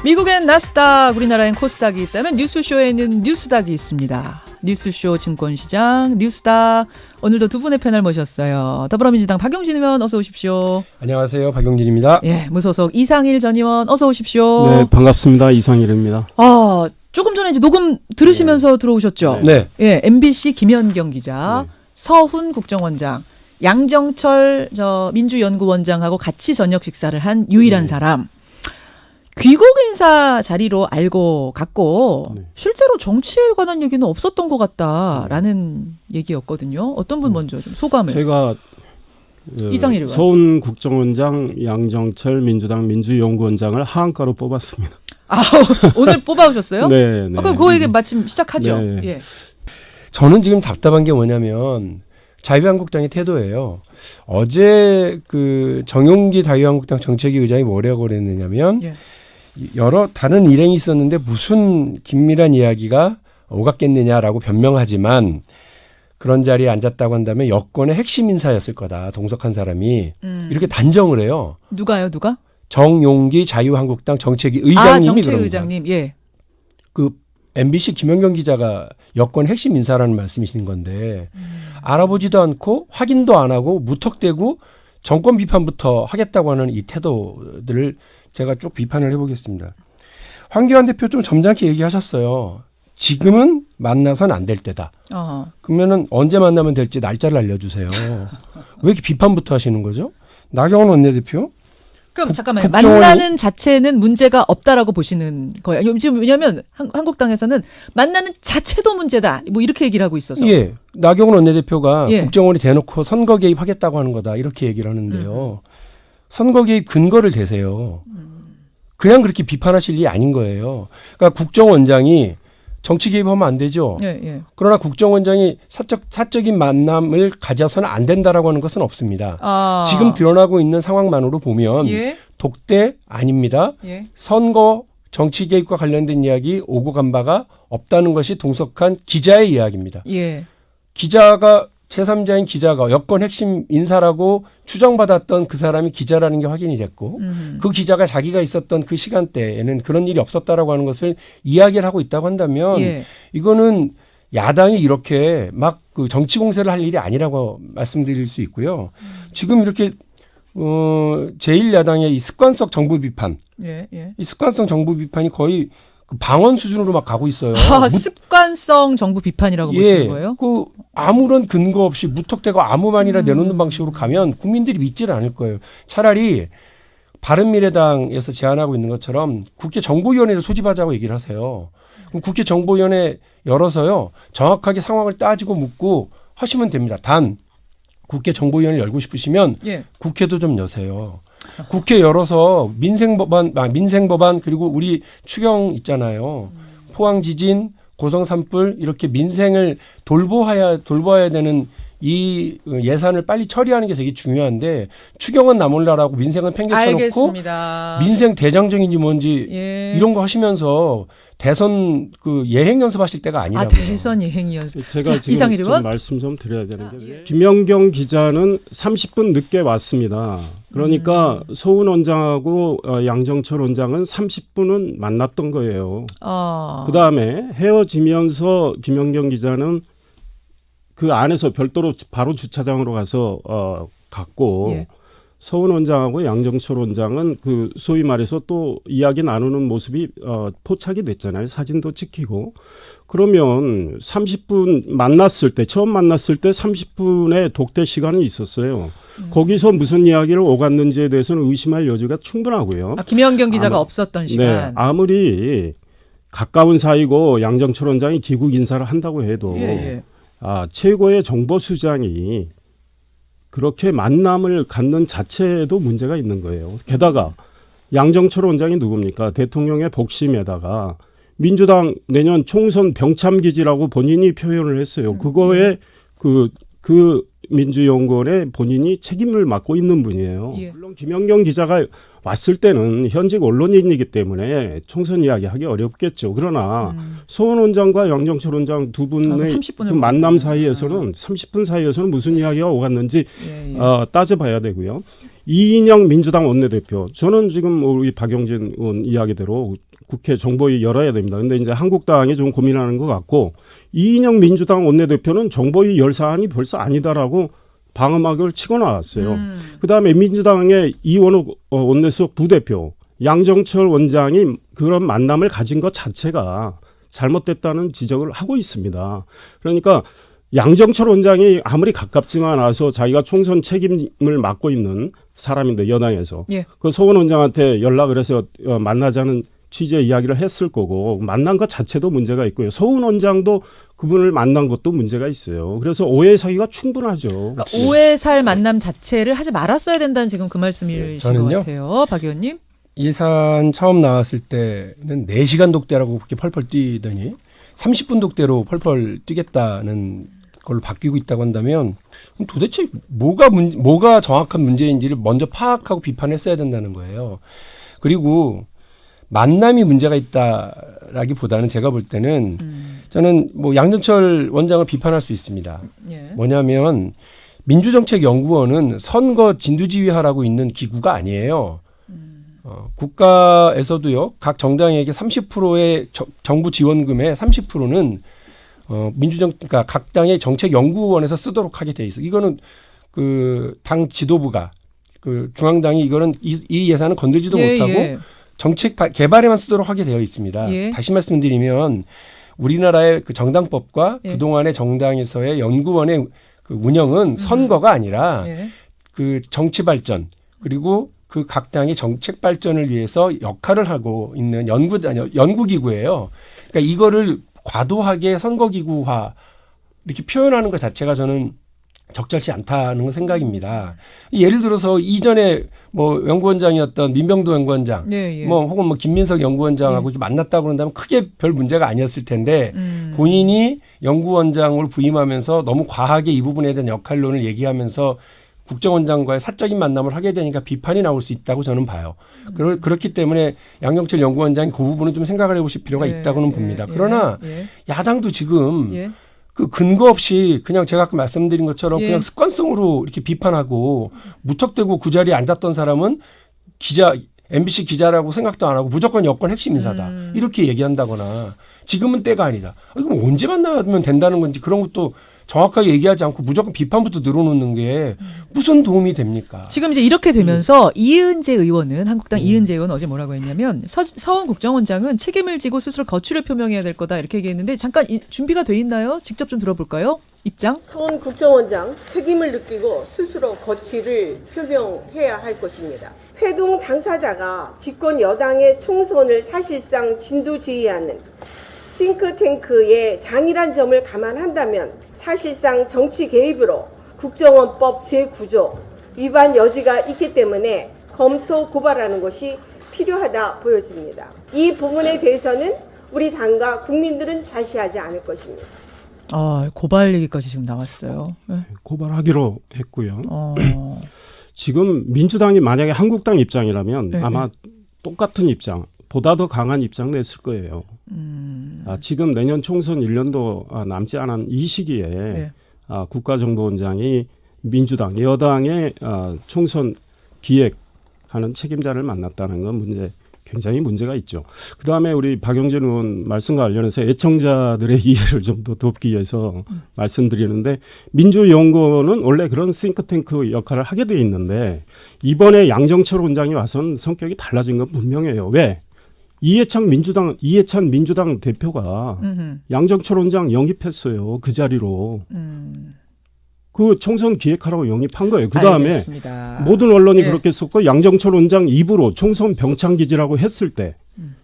미국엔 나스닥, 우리나라엔 코스닥이 있다면 뉴스쇼에는 뉴스닥이 있습니다. 뉴스쇼 증권시장 뉴스닥, 오늘도 두 분의 패널 모셨어요. 더불어민주당 박용진 의원 어서 오십시오. 안녕하세요, 박용진입니다. 예, 무소속 이상일 전 의원 어서 오십시오. 네, 반갑습니다. 이상일입니다. 조금 전에 이제 녹음 들으시면서 들어오셨죠? 네. 예, MBC 김현경 기자, 네. 서훈 국정원장, 양정철 민주연구원장하고 같이 저녁 식사를 한 유일한 사람. 귀국 인사 자리로 알고 갔고 실제로 정치에 관한 얘기는 없었던 것 같다라는 얘기였거든요. 어떤 분 먼저 좀 소감을. 제가 이상일 의원. 서훈 국정원장, 양정철 민주당 민주연구원장을 하한가로 뽑았습니다. 오늘 뽑아오셨어요? 네. 그럼 그 얘기 마침 시작하죠. 네. 예. 저는 지금 답답한 게 뭐냐면 자유한국당의 태도예요. 어제 그 정용기 자유한국당 정책위 의장이 뭐라고 그랬느냐면 여러 다른 일행이 있었는데 무슨 긴밀한 이야기가 오갔겠느냐라고 변명하지만 그런 자리에 앉았다고 한다면 여권의 핵심 인사였을 거다. 동석한 사람이. 이렇게 단정을 해요. 누가요? 누가? 정용기 자유한국당 정책위 의장님이 정책위 그런 의장님. 예. 그 MBC 김현경 기자가 여권 핵심 인사라는 말씀이신 건데 알아보지도 않고 확인도 안 하고 무턱대고 정권 비판부터 하겠다고 하는 이 태도들을 제가 쭉 비판을 해보겠습니다. 황교안 대표 좀 점잖게 얘기하셨어요. 지금은 만나선 안 될 때다. 그러면은 언제 만나면 될지 날짜를 알려주세요. 왜 이렇게 비판부터 하시는 거죠? 나경원 원내대표? 그럼 잠깐만요. 만나는 자체는 문제가 없다라고 보시는 거예요. 지금 왜냐하면 한국당에서는 만나는 자체도 문제다. 뭐 이렇게 얘기를 하고 있어서. 예. 나경원 원내대표가 국정원이 대놓고 선거 개입하겠다고 하는 거다. 이렇게 얘기를 하는데요. 선거 개입 근거를 대세요. 그냥 그렇게 비판하실 일이 아닌 거예요. 그러니까 국정원장이 정치 개입하면 안 되죠. 예. 그러나 국정원장이 사적인 만남을 가져서는 안 된다라고 하는 것은 없습니다. 지금 드러나고 있는 상황만으로 보면 독대 아닙니다. 선거 정치 개입과 관련된 이야기 오고 간 바가 없다는 것이 동석한 기자의 이야기입니다. 기자가 제3자인 기자가 여권 핵심 인사라고 추정받았던 그 사람이 기자라는 게 확인이 됐고 그 기자가 자기가 있었던 그 시간대에는 그런 일이 없었다라고 하는 것을 이야기를 하고 있다고 한다면 이거는 야당이 이렇게 막 그 정치 공세를 할 일이 아니라고 말씀드릴 수 있고요. 지금 이렇게 제1야당의 이 습관성 정부 비판, 이 습관성 정부 비판이 거의 그 방언 수준으로 막 가고 있어요. 습관성 정부 비판이라고 보시는 거예요? 그 아무런 근거 없이 무턱대고 아무 말이나 내놓는 방식으로 가면 국민들이 믿지를 않을 거예요. 차라리 바른미래당에서 제안하고 있는 것처럼 국회 정보위원회를 소집하자고 얘기를 하세요. 그럼 국회 정보위원회 열어서요. 정확하게 상황을 따지고 묻고 하시면 됩니다. 단 국회 정보위원회 열고 싶으시면 국회도 좀 여세요. 국회 열어서 민생법안 그리고 우리 추경 있잖아요. 포항 지진, 고성 산불 이렇게 민생을 돌봐야 되는 이 예산을 빨리 처리하는 게 되게 중요한데 추경은 나몰라라고 민생은 팽개쳐놓고 민생 대장정인지 뭔지 이런 거 하시면서 대선 그 예행 연습하실 때가 아니라고요. 대선 예행 연습. 제가 지금 좀 말씀 좀 드려야 되는데 김연경 기자는 30분 늦게 왔습니다. 그러니까 서훈 원장하고 양정철 원장은 30분은 만났던 거예요. 그다음에 헤어지면서 김연경 기자는 그 안에서 별도로 바로 주차장으로 가서 갔고 서훈 원장하고 양정철 원장은 그 소위 말해서 또 이야기 나누는 모습이 포착이 됐잖아요. 사진도 찍히고. 그러면 30분 처음 만났을 때 30분의 독대 시간이 있었어요. 거기서 무슨 이야기를 오갔는지에 대해서는 의심할 여지가 충분하고요. 김연경 기자가 없었던 시간. 네, 아무리 가까운 사이고 양정철 원장이 귀국 인사를 한다고 해도 최고의 정보수장이 그렇게 만남을 갖는 자체에도 문제가 있는 거예요. 게다가 양정철 원장이 누굽니까? 대통령의 복심에다가 민주당 내년 총선 병참기지라고 본인이 표현을 했어요. 그거에 그 민주연구원에 본인이 책임을 맡고 있는 분이에요. 물론 김연경 기자가 왔을 때는 현직 언론인이기 때문에 총선 이야기하기 어렵겠죠. 그러나 서훈 원장과 양정철 원장 두 분의 그 만남 사이에서는 30분 사이에서는 무슨 이야기가 오갔는지 따져봐야 되고요. 이인영 민주당 원내대표, 저는 지금 우리 박용진 의원 이야기대로 국회 정보위 열어야 됩니다. 근데 이제 한국당이 좀 고민하는 것 같고 이인영 민주당 원내대표는 정보위 열 사안이 벌써 아니다라고 방어막을 치고 나왔어요. 그다음에 민주당의 이원욱 원내수석 부대표 양정철 원장이 그런 만남을 가진 것 자체가 잘못됐다는 지적을 하고 있습니다. 그러니까 양정철 원장이 아무리 가깝지만 않아서 자기가 총선 책임을 맡고 있는 사람인데 여당에서 예. 그 소원 원장한테 연락을 해서 만나자는 취지의 이야기를 했을 거고 만난 것 자체도 문제가 있고요. 소원 원장도 그분을 만난 것도 문제가 있어요. 그래서 오해 사기가 충분하죠. 그러니까 오해 살 만남 자체를 하지 말았어야 된다는 지금 그 말씀이신 저는요? 것 같아요. 박 의원님. 이 사안 처음 나왔을 때는 4시간 독대라고 그렇게 펄펄 뛰더니 30분 독대로 펄펄 뛰겠다는 걸로 바뀌고 있다고 한다면 도대체 뭐가 정확한 문제인지를 먼저 파악하고 비판했어야 된다는 거예요. 그리고 만남이 문제가 있다라기보다는 제가 볼 때는 저는 뭐 양정철 원장을 비판할 수 있습니다. 예. 뭐냐면 민주정책연구원은 선거 진두지휘하라고 있는 기구가 아니에요. 국가에서도요, 각 정당에게 30%의 정부 지원금의 30%는 그러니까 각 당의 정책연구원에서 쓰도록 하게 돼 있어. 이거는 그 당 지도부가 그 중앙당이 이거는 이 예산은 건들지도 못하고 정책 개발에만 쓰도록 하게 되어 있습니다. 예. 다시 말씀드리면 우리나라의 그 정당법과 그동안의 정당에서의 연구원의 그 운영은 선거가 아니라 그 정치 발전 그리고 그 각 당의 정책 발전을 위해서 역할을 하고 있는 연구기구예요. 그러니까 이거를 과도하게 선거기구화 이렇게 표현하는 것 자체가 저는 적절치 않다는 생각입니다. 예를 들어서 이전에 뭐 연구원장이었던 민병도 연구원장, 뭐 혹은 뭐 김민석 연구원장하고 이렇게 만났다고 그런다면 크게 별 문제가 아니었을 텐데 본인이 연구원장을 부임하면서 너무 과하게 이 부분에 대한 역할론을 얘기하면서 국정원장과의 사적인 만남을 하게 되니까 비판이 나올 수 있다고 저는 봐요. 그렇기 때문에 양정철 연구원장이 그 부분은 좀 생각을 해보실 필요가 있다고는 봅니다. 그러나 야당도 지금 그 근거 없이 그냥 제가 아까 말씀드린 것처럼 그냥 습관성으로 이렇게 비판하고 무턱대고 그 자리에 앉았던 사람은 MBC 기자라고 생각도 안 하고 무조건 여권 핵심 인사다. 이렇게 얘기한다거나 지금은 때가 아니다. 이거 언제 만나면 된다는 건지 그런 것도 정확하게 얘기하지 않고 무조건 비판부터 늘어놓는 게 무슨 도움이 됩니까? 지금 이제 이렇게 되면서 이은재 의원은 한국당 이은재 의원 어제 뭐라고 했냐면 서원 국정원장은 책임을 지고 스스로 거취를 표명해야 될 거다 이렇게 얘기했는데 잠깐 준비가 돼 있나요? 직접 좀 들어볼까요? 입장? 서원 국정원장 책임을 느끼고 스스로 거취를 표명해야 할 것입니다. 회동 당사자가 집권 여당의 총선을 사실상 진두지휘하는 싱크탱크의 장이란 점을 감안한다면 사실상 정치 개입으로 국정원법 제9조 위반 여지가 있기 때문에 검토 고발하는 것이 필요하다 보여집니다. 이 부분에 대해서는 우리 당과 국민들은 좌시하지 않을 것입니다. 고발 얘기까지 지금 나왔어요. 고발하기로 했고요. 지금 민주당이 만약에 한국당 입장이라면 아마 똑같은 입장, 보다 더 강한 입장 냈을 거예요. 지금 내년 총선 1년도 남지 않은 이 시기에 국가정보원장이 민주당, 여당의 총선 기획하는 책임자를 만났다는 건 굉장히 문제가 있죠. 그다음에 우리 박용진 의원 말씀과 관련해서 애청자들의 이해를 좀 더 돕기 위해서 말씀드리는데 민주연구원은 원래 그런 싱크탱크 역할을 하게 돼 있는데 이번에 양정철 원장이 와서는 성격이 달라진 건 분명해요. 왜? 이해찬 민주당 대표가 양정철 원장 영입했어요. 그 자리로. 그 총선 기획하라고 영입한 거예요. 그다음에 모든 언론이 그렇게 썼고 양정철 원장 입으로 총선 병창기지라고 했을 때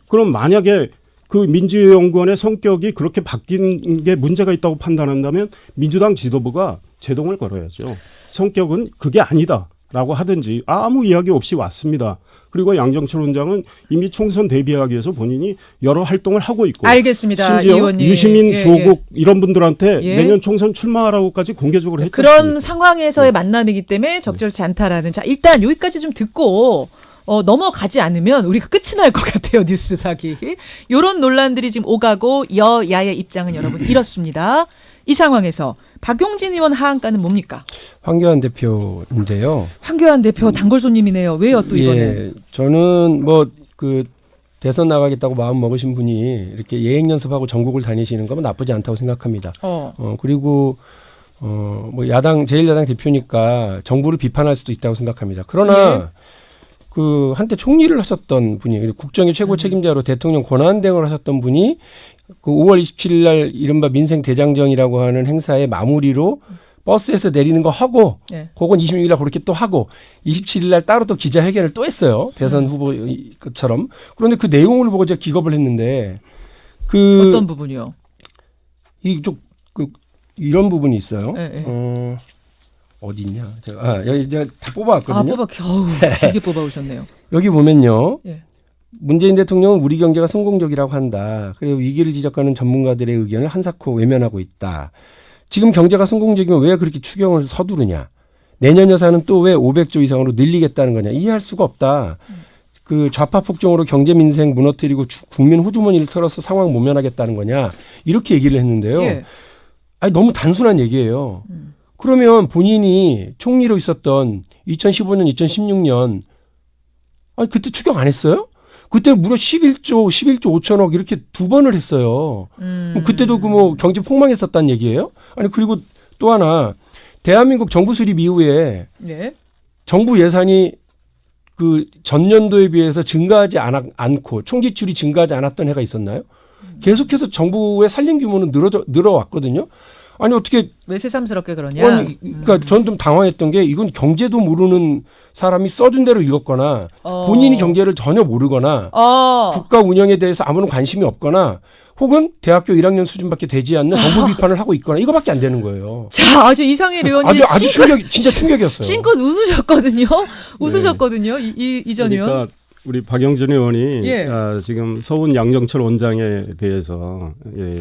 그럼 만약에 그 민주연구원의 성격이 그렇게 바뀐 게 문제가 있다고 판단한다면 민주당 지도부가 제동을 걸어야죠. 성격은 그게 아니다라고 하든지 아무 이야기 없이 왔습니다. 그리고 양정철 원장은 이미 총선 대비하기 위해서 본인이 여러 활동을 하고 있고 알겠습니다. 심지어 의원님. 유시민, 조국 이런 분들한테 내년 총선 출마하라고까지 공개적으로 했죠. 그런 상황에서의 만남이기 때문에 적절치 않다라는. 자, 일단 여기까지 좀 듣고 넘어가지 않으면 우리가 끝이 날 것 같아요. 뉴스닥이. 이런 논란들이 지금 오가고 여야의 입장은 여러분 이렇습니다. 이 상황에서 박용진 의원 하한가는 뭡니까? 황교안 대표인데요. 황교안 대표 단골 손님이네요. 왜요 또 이번에? 저는 뭐 그 대선 나가겠다고 마음 먹으신 분이 이렇게 예행 연습하고 전국을 다니시는 건 나쁘지 않다고 생각합니다. 그리고 뭐 제1야당 대표니까 정부를 비판할 수도 있다고 생각합니다. 그러나 그 한때 총리를 하셨던 분이 그리고 국정의 최고 책임자로 대통령 권한대행을 하셨던 분이 그 5월 27일 날 이른바 민생 대장정이라고 하는 행사의 마무리로 버스에서 내리는 거 하고 그건 26일 날 그렇게 또 하고 27일 날 따로 또 기자회견을 또 했어요. 대선 후보처럼. 그런데 그 내용을 보고 제가 기겁을 했는데 어떤 부분이요? 이쪽 이런 부분이 있어요. 네. 어디 있냐? 여기 제가 다 뽑아왔거든요. 겨우 되게 뽑아오셨네요. 여기 보면요. 예. 문재인 대통령은 우리 경제가 성공적이라고 한다. 그리고 위기를 지적하는 전문가들의 의견을 한사코 외면하고 있다. 지금 경제가 성공적이면 왜 그렇게 추경을 서두르냐. 내년 예산은 또 왜 500조 이상으로 늘리겠다는 거냐. 이해할 수가 없다. 그 좌파 폭정으로 경제 민생 무너뜨리고 국민 호주머니를 털어서 상황 모면하겠다는 거냐. 이렇게 얘기를 했는데요. 예. 아니 너무 단순한 얘기예요. 그러면 본인이 총리로 있었던 2015년, 2016년 아니 그때 추경 안 했어요? 그때 무려 11조 5천억 이렇게 2번을 했어요. 그때도 그 뭐 경제 폭망했었다는 얘기예요? 아니 그리고 또 하나 대한민국 정부 수립 이후에 정부 예산이 그 전년도에 비해서 증가하지 않고 총지출이 증가하지 않았던 해가 있었나요? 계속해서 정부의 살림 규모는 늘어왔거든요. 아니 어떻게 왜 새삼스럽게 그러냐? 그러니까 저는 좀 당황했던 게 이건 경제도 모르는 사람이 써준 대로 읽었거나 본인이 경제를 전혀 모르거나 국가 운영에 대해서 아무런 관심이 없거나 혹은 대학교 1학년 수준밖에 되지 않는 정부 비판을 하고 있거나 이거밖에 안 되는 거예요. 자, 아주 이상일 의원이 아주 진짜 충격이었어요. 싱긋 웃으셨거든요. 이전 의원. 그러니까 우리 박영진 의원이 지금 서훈 양정철 원장에 대해서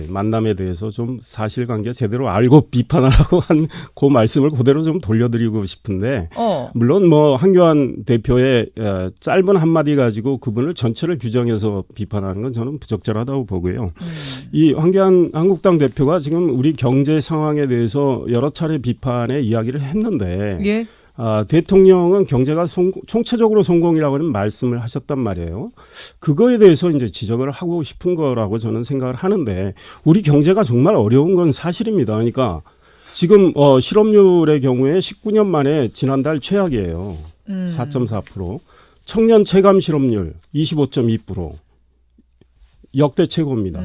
만남에 대해서 좀 사실관계 제대로 알고 비판하라고 한 그 말씀을 그대로 좀 돌려드리고 싶은데 물론 뭐 한교안 대표의 짧은 한마디 가지고 그분을 전체를 규정해서 비판하는 건 저는 부적절하다고 보고요. 이 한교안 한국당 대표가 지금 우리 경제 상황에 대해서 여러 차례 비판의 이야기를 했는데 대통령은 경제가 총체적으로 성공이라고 하는 말씀을 하셨단 말이에요. 그거에 대해서 이제 지적을 하고 싶은 거라고 저는 생각을 하는데 우리 경제가 정말 어려운 건 사실입니다. 그러니까 지금 실업률의 경우에 19년 만에 지난달 최악이에요. 4.4%. 청년 체감 실업률 25.2%. 역대 최고입니다.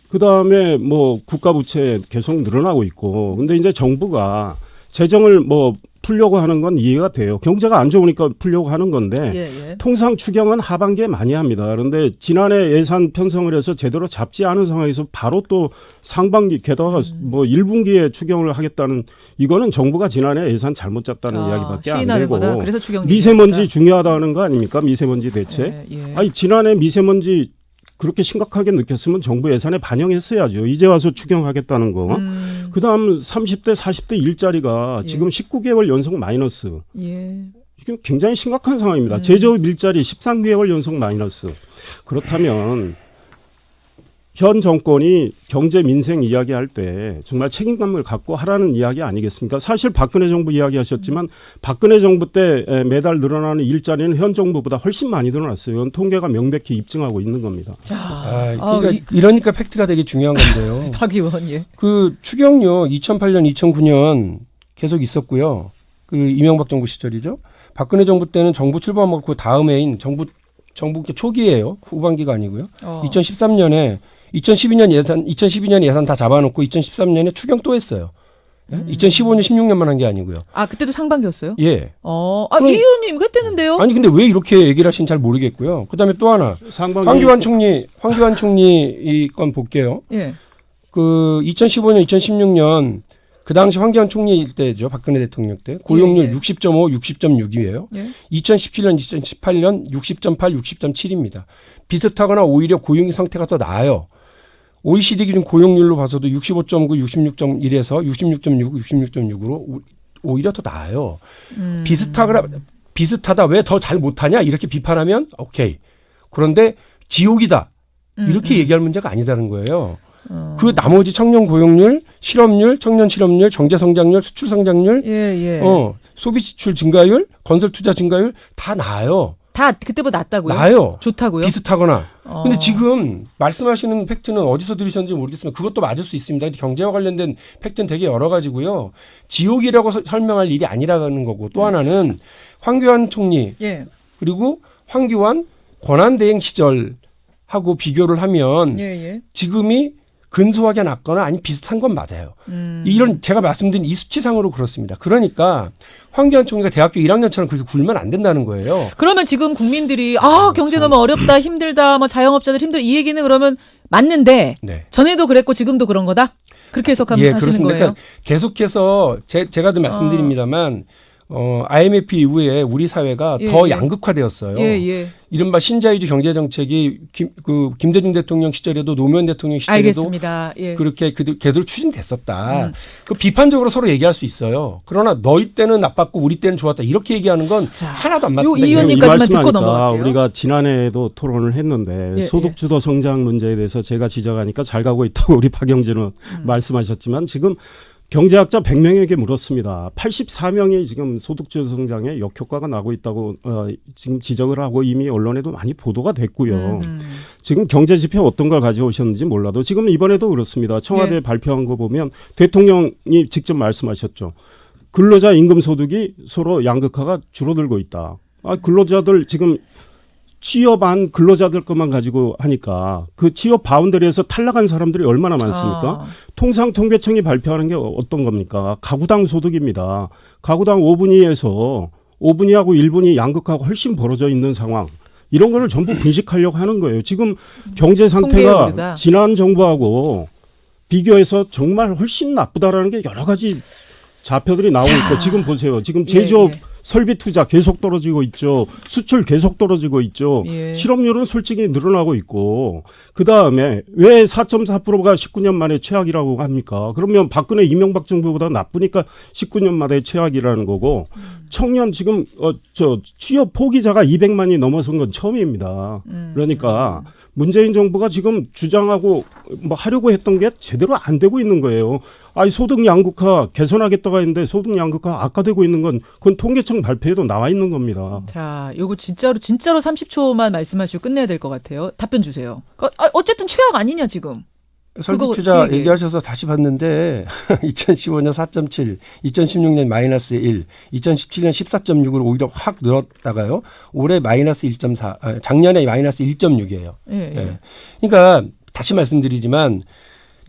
그다음에 뭐 국가 부채 계속 늘어나고 있고 근데 이제 정부가 재정을 뭐 풀려고 하는 건 이해가 돼요. 경제가 안 좋으니까 풀려고 하는 건데 통상 추경은 하반기에 많이 합니다. 그런데 지난해 예산 편성을 해서 제대로 잡지 않은 상황에서 바로 또 상반기 게다가 뭐 1분기에 추경을 하겠다는 이거는 정부가 지난해 예산 잘못 짰다는 이야기밖에 안 되고 그래서 미세먼지 중요하다는 거 아닙니까? 미세먼지 대책. 아니 지난해 미세먼지 그렇게 심각하게 느꼈으면 정부 예산에 반영했어야죠. 이제 와서 추경하겠다는 거. 그다음 30대 40대 일자리가 지금 19개월 연속 마이너스. 이게 굉장히 심각한 상황입니다. 제조업 일자리 13개월 연속 마이너스. 그렇다면 현 정권이 경제 민생 이야기할 때 정말 책임감을 갖고 하라는 이야기 아니겠습니까? 사실 박근혜 정부 이야기하셨지만 박근혜 정부 때 매달 늘어나는 일자리는 현 정부보다 훨씬 많이 늘어났어요. 이건 통계가 명백히 입증하고 있는 겁니다. 그러니까 이러니까 팩트가 되게 중요한 건데요. 박 의원, 그 추경요 2008년, 2009년 계속 있었고요. 그 이명박 정부 시절이죠. 박근혜 정부 때는 정부 출범하고 그 다음 해인 정부 초기예요. 후반기가 아니고요. 2012년 예산 다 잡아놓고 2013년에 추경 또 했어요. 2015년, 16년만 한 게 아니고요. 그때도 상반기였어요? 예. 이 의원님 그때는데요? 아니 근데 왜 이렇게 얘기를 하시는지 잘 모르겠고요. 그다음에 또 하나 황교안 총리 이 건 볼게요. 그 2015년, 2016년 그 당시 황교안 총리일 때죠. 박근혜 대통령 때 고용률 60.5, 60.6이에요. 2017년, 2018년 60.8, 60.7입니다. 비슷하거나 오히려 고용 상태가 더 나아요. OECD 기준 고용률로 봐서도 65.9, 66.1에서 66.6, 66.6으로 오히려 더 나아요. 비슷하다 왜 더 잘 못하냐 이렇게 비판하면 오케이. 그런데 지옥이다 이렇게 얘기할 문제가 아니다는 거예요. 그 나머지 청년 고용률, 실업률, 청년 실업률, 경제 성장률, 수출 성장률, 소비 지출 증가율, 건설 투자 증가율 다 나아요. 다 그때보다 낫다고요? 나아요. 좋다고요? 비슷하거나. 근데 지금 말씀하시는 팩트는 어디서 들으셨는지 모르겠지만 그것도 맞을 수 있습니다. 경제와 관련된 팩트는 되게 여러 가지고요. 지옥이라고 설명할 일이 아니라는 거고 또 하나는 황교안 총리 예. 그리고 황교안 권한대행 시절하고 비교를 하면 예. 지금이 근소하게 낫거나 아니 비슷한 건 맞아요. 이런 제가 말씀드린 이 수치상으로 그렇습니다. 그러니까 황교안 총리가 대학교 1학년처럼 그렇게 굴면 안 된다는 거예요. 그러면 지금 국민들이 경제 너무 어렵다, 힘들다, 뭐 자영업자들 힘들 이 얘기는 그러면 맞는데 네. 전에도 그랬고 지금도 그런 거다? 그렇게 해석하면 하시는 그렇습니다. 거예요? 그러니까 계속해서 제가 늘 말씀드립니다만 IMF 이후에 우리 사회가 더 양극화되었어요. 예. 이른바 신자유주의 경제정책이 김대중 대통령 시절에도 노무현 대통령 시절에도 알겠습니다. 예. 그렇게 걔들 추진됐었다. 그 비판적으로 서로 얘기할 수 있어요. 그러나 너희 때는 나빴고 우리 때는 좋았다. 이렇게 얘기하는 건 하나도 안 맞다. 이 의원님까지만 듣고 말씀하니까 넘어갈게요. 우리가 지난해에도 토론을 했는데 소득주도 성장 문제에 대해서 제가 지적하니까 잘 가고 있다고 우리 박영진 의원 말씀하셨지만 지금 경제학자 100명에게 물었습니다. 84명이 지금 소득주도 성장에 역효과가 나고 있다고 지금 지적을 하고 이미 언론에도 많이 보도가 됐고요. 지금 경제지표 어떤 걸 가져오셨는지 몰라도 지금 이번에도 그렇습니다. 청와대 발표한 거 보면 대통령이 직접 말씀하셨죠. 근로자 임금소득이 서로 양극화가 줄어들고 있다. 근로자들 지금 취업한 근로자들 것만 가지고 하니까 그 취업 바운더리에서 탈락한 사람들이 얼마나 많습니까? 통상통계청이 발표하는 게 어떤 겁니까? 가구당 소득입니다. 가구당 5분위에서 5분위하고 1분위 양극화가 훨씬 벌어져 있는 상황. 이런 거를 전부 분식하려고 하는 거예요. 지금 경제 상태가 지난 정부하고 비교해서 정말 훨씬 나쁘다라는 게 여러 가지 자표들이 나오고 있고 지금 보세요. 지금 제조업 설비 투자 계속 떨어지고 있죠. 수출 계속 떨어지고 있죠. 실업률은 솔직히 늘어나고 있고 그다음에 왜 4.4%가 19년 만에 최악이라고 합니까? 그러면 박근혜 이명박 정부보다 나쁘니까 19년 만에 최악이라는 거고 청년 지금 취업 포기자가 200만이 넘어선 건 처음입니다. 그러니까 문재인 정부가 지금 주장하고 뭐 하려고 했던 게 제대로 안 되고 있는 거예요. 소득 양극화 개선하겠다고 했는데 소득 양극화 악화되고 있는 건 그건 통계청 발표에도 나와 있는 겁니다. 자, 요거 진짜로 30초만 말씀하시고 끝내야 될 것 같아요. 답변 주세요. 어쨌든 최악 아니냐 지금. 설비 투자 얘기하셔서 다시 봤는데 2015년 4.7, 2016년 마이너스 1, 2017년 14.6으로 오히려 확 늘었다가요. 올해 마이너스 1.4, 작년에 마이너스 1.6이에요. 그러니까 다시 말씀드리지만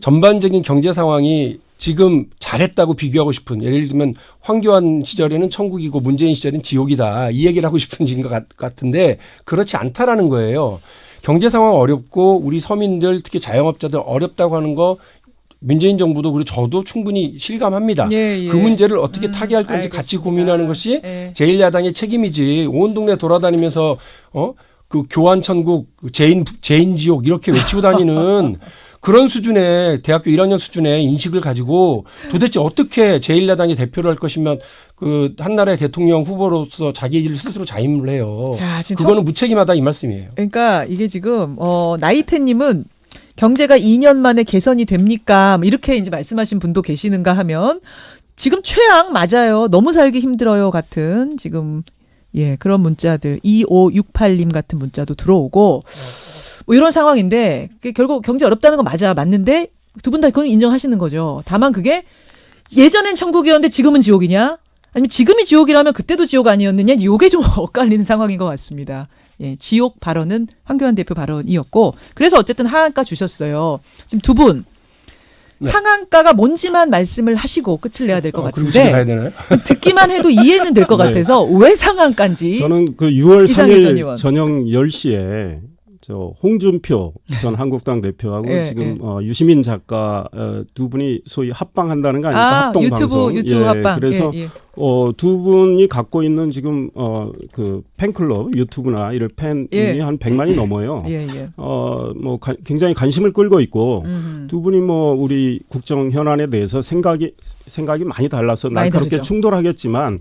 전반적인 경제 상황이 지금 잘했다고 비교하고 싶은 예를 들면 황교안 시절에는 천국이고 문재인 시절은 지옥이다. 이 얘기를 하고 싶은 것 같은데 그렇지 않다라는 거예요. 경제 상황 어렵고 우리 서민들 특히 자영업자들 어렵다고 하는 거 문재인 정부도 그리고 저도 충분히 실감합니다. 그 문제를 어떻게 타개할 건지 알겠습니다. 같이 고민하는 것이 제1야당의 책임이지 온 동네 돌아다니면서 그 교환천국 재인지옥 이렇게 외치고 다니는 그런 수준의 대학교 1학년 수준의 인식을 가지고 도대체 어떻게 제1야당이 대표를 할 것이면 그 한나라의 대통령 후보로서 자기 일을 스스로 자임을 해요. 자, 그거는 무책임하다 이 말씀이에요. 그러니까 이게 지금 나이테님은 경제가 2년 만에 개선이 됩니까? 이렇게 이제 말씀하신 분도 계시는가 하면 지금 최악 맞아요. 너무 살기 힘들어요 같은 지금 그런 문자들 2568님 같은 문자도 들어오고 뭐 이런 상황인데 결국 경제 어렵다는 건 맞는데 두 분 다 그건 인정하시는 거죠. 다만 그게 예전엔 천국이었는데 지금은 지옥이냐? 아니면 지금이 지옥이라면 그때도 지옥 아니었느냐? 이게 좀 엇갈리는 상황인 것 같습니다. 지옥 발언은 황교안 대표 발언이었고 그래서 어쨌든 하한가 주셨어요. 지금 두 분 상한가가 뭔지만 말씀을 하시고 끝을 내야 될 것 그리고 집에 가야 같은데 되나요? 듣기만 해도 이해는 될 것 같아서 왜 상한가인지 저는 그 6월 이상일 전 3일 의원. 저녁 10시에 홍준표 전 한국당 대표하고 지금 유시민 작가 두 분이 소위 합방한다는 거 아닙니까? 합동 방송. 유튜브 합방. 그래서 두 분이 갖고 있는 지금 그 팬클럽 유튜브나 이런 팬이 한 100만이 넘어요. 뭐 굉장히 관심을 끌고 있고 두 분이 뭐 우리 국정 현안에 대해서 생각이 많이 달라서 날카롭게 충돌하겠지만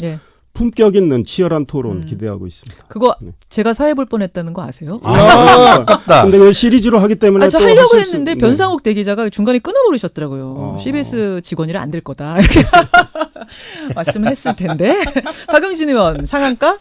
품격 있는 치열한 토론 기대하고 있습니다. 그거 제가 사회 볼 뻔했다는 거 아세요? 아깝다. 근데 왜 시리즈로 하기 때문에 저 하려고 했는데 변상욱 대기자가 중간에 끊어버리셨더라고요. CBS 직원이라 안 될 거다 이렇게 말씀을 했을 텐데 박영진 의원 상한가?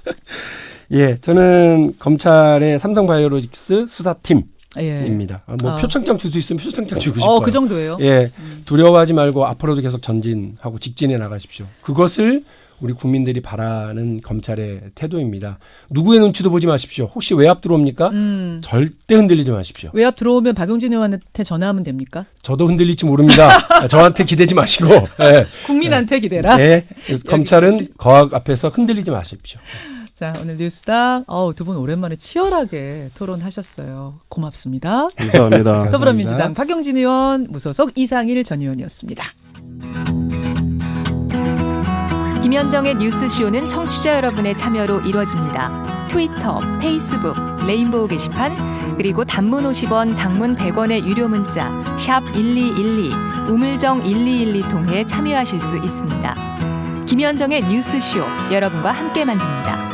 예, 저는 검찰의 삼성바이오로직스 수사팀. 예. 입니다. 뭐 표창장 줄 수 있으면 표창장 주고 싶어요. 그 정도예요. 예, 두려워하지 말고 앞으로도 계속 전진하고 직진해 나가십시오. 그것을 우리 국민들이 바라는 검찰의 태도입니다. 누구의 눈치도 보지 마십시오. 혹시 외압 들어옵니까? 절대 흔들리지 마십시오. 외압 들어오면 박용진 의원한테 전화하면 됩니까? 저도 흔들릴지 모릅니다. 저한테 기대지 마시고. 예. 국민한테 기대라. 예. 검찰은 거학 앞에서 흔들리지 마십시오. 자, 오늘 뉴스다. 두 분 오랜만에 치열하게 토론하셨어요. 고맙습니다. 감사합니다. 더불어민주당 박용진 의원, 무소속 이상일 전 의원이었습니다. 김현정의 뉴스쇼는 청취자 여러분의 참여로 이루어집니다. 트위터, 페이스북, 레인보우 게시판, 그리고 단문 50원, 장문 100원의 유료 문자 샵 1212, 우물정 1212 통해 참여하실 수 있습니다. 김현정의 뉴스쇼, 여러분과 함께 만듭니다.